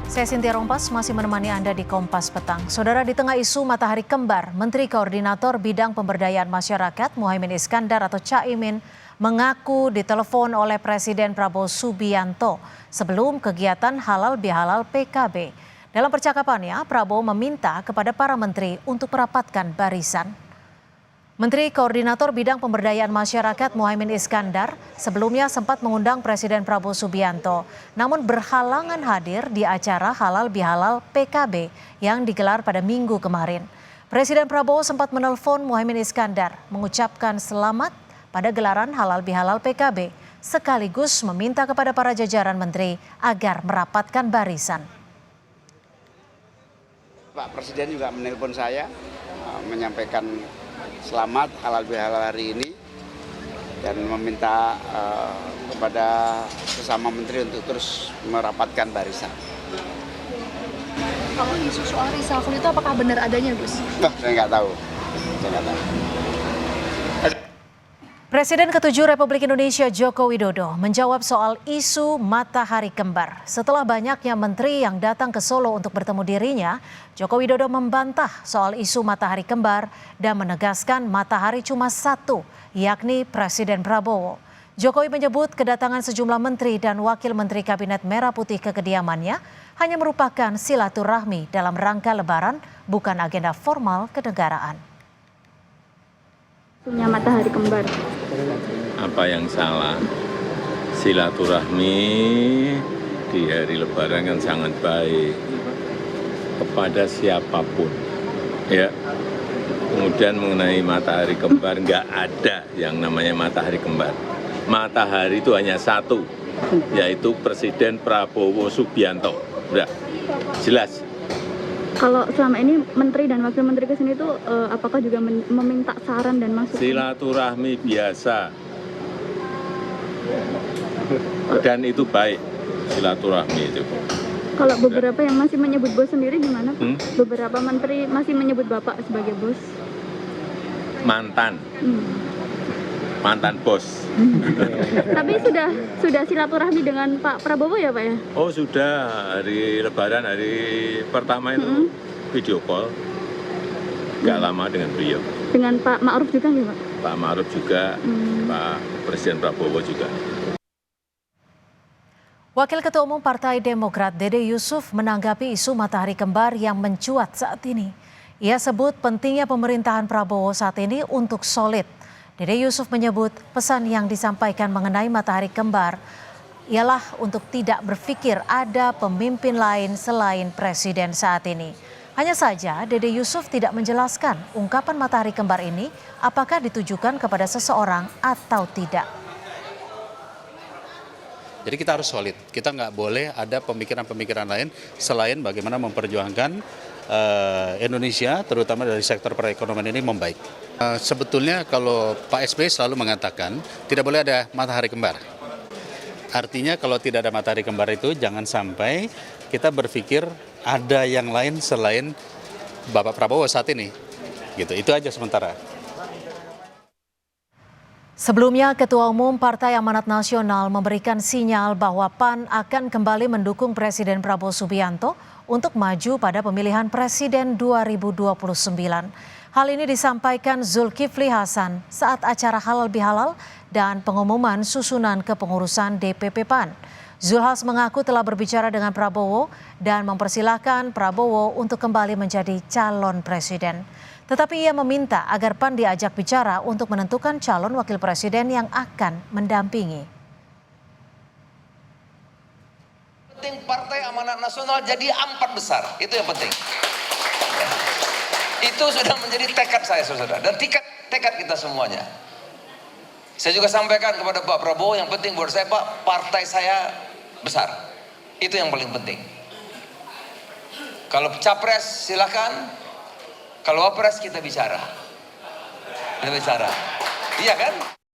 Saya Cynthia Rompas masih menemani Anda di Kompas Petang. Saudara, di tengah isu matahari kembar, Menteri Koordinator Bidang Pemberdayaan Masyarakat Muhaimin Iskandar atau Caimin mengaku ditelepon oleh Presiden Prabowo Subianto sebelum kegiatan halal bihalal PKB. Dalam percakapannya, Prabowo meminta kepada para menteri untuk merapatkan barisan. Menteri Koordinator Bidang Pemberdayaan Masyarakat Muhaimin Iskandar sebelumnya sempat mengundang Presiden Prabowo Subianto, namun berhalangan hadir di acara halal bihalal PKB yang digelar pada Minggu kemarin. Presiden Prabowo sempat menelpon Muhaimin Iskandar mengucapkan selamat pada gelaran halal bihalal PKB, sekaligus meminta kepada para jajaran menteri agar merapatkan barisan. Pak Presiden juga menelpon saya menyampaikan selamat halal bihalal hari ini dan meminta kepada sesama menteri untuk terus merapatkan barisan. Kalau isu soal reshuffle itu apakah benar adanya, Gus? Saya nggak tahu. Presiden ke-7 Republik Indonesia Joko Widodo menjawab soal isu matahari kembar. Setelah banyaknya menteri yang datang ke Solo untuk bertemu dirinya, Joko Widodo membantah soal isu matahari kembar dan menegaskan matahari cuma satu, yakni Presiden Prabowo. Jokowi menyebut kedatangan sejumlah menteri dan wakil menteri Kabinet Merah Putih ke kediamannya hanya merupakan silaturahmi dalam rangka Lebaran, bukan agenda formal kenegaraan. Punya matahari kembar. Apa yang salah? Silaturahmi di hari Lebaran kan sangat baik kepada siapapun. Ya. Kemudian mengenai matahari kembar, nggak ada yang namanya matahari kembar. Matahari itu hanya satu, yaitu Presiden Prabowo Subianto. Udah, jelas. Kalau selama ini menteri dan wakil menteri ke sini itu apakah juga meminta saran dan masukan? Silaturahmi biasa. Dan itu baik, silaturahmi itu. Kalau beberapa yang masih menyebut bos sendiri gimana, Pak? Beberapa menteri masih menyebut Bapak sebagai bos. Mantan. Mantan bos. Tapi sudah silaturahmi dengan Pak Prabowo ya, Pak ya? Oh sudah, hari Lebaran, hari pertama itu video call. Gak lama dengan beliau. Dengan Pak Ma'ruf juga ya, Pak? Pak Ma'ruf juga, Pak Presiden Prabowo juga. Wakil Ketua Umum Partai Demokrat Dede Yusuf menanggapi isu matahari kembar yang mencuat saat ini. Ia sebut pentingnya pemerintahan Prabowo saat ini untuk solid. Dede Yusuf menyebut pesan yang disampaikan mengenai matahari kembar ialah untuk tidak berpikir ada pemimpin lain selain presiden saat ini. Hanya saja Dede Yusuf tidak menjelaskan ungkapan matahari kembar ini apakah ditujukan kepada seseorang atau tidak. Jadi kita harus solid, kita nggak boleh ada pemikiran-pemikiran lain selain bagaimana memperjuangkan Indonesia, terutama dari sektor perekonomian ini membaik. Sebetulnya kalau Pak SBY selalu mengatakan tidak boleh ada matahari kembar. Artinya kalau tidak ada matahari kembar itu jangan sampai kita berpikir ada yang lain selain Bapak Prabowo saat ini. Gitu, itu aja sementara. Sebelumnya, Ketua Umum Partai Amanat Nasional memberikan sinyal bahwa PAN akan kembali mendukung Presiden Prabowo Subianto untuk maju pada pemilihan Presiden 2029. Hal ini disampaikan Zulkifli Hasan saat acara halal bihalal dan pengumuman susunan kepengurusan DPP PAN. Zulhas mengaku telah berbicara dengan Prabowo dan mempersilahkan Prabowo untuk kembali menjadi calon presiden. Tetapi ia meminta agar PAN diajak bicara untuk menentukan calon wakil presiden yang akan mendampingi. Penting Partai Amanat Nasional jadi 4 besar, itu yang penting. Ya. Itu sudah menjadi tekad saya, saudara, dan tekad kita semuanya. Saya juga sampaikan kepada Pak Prabowo, yang penting buat saya, Pak, partai saya besar. Itu yang paling penting. Kalau capres silakan. Kalau wapres kita bicara. Iya kan?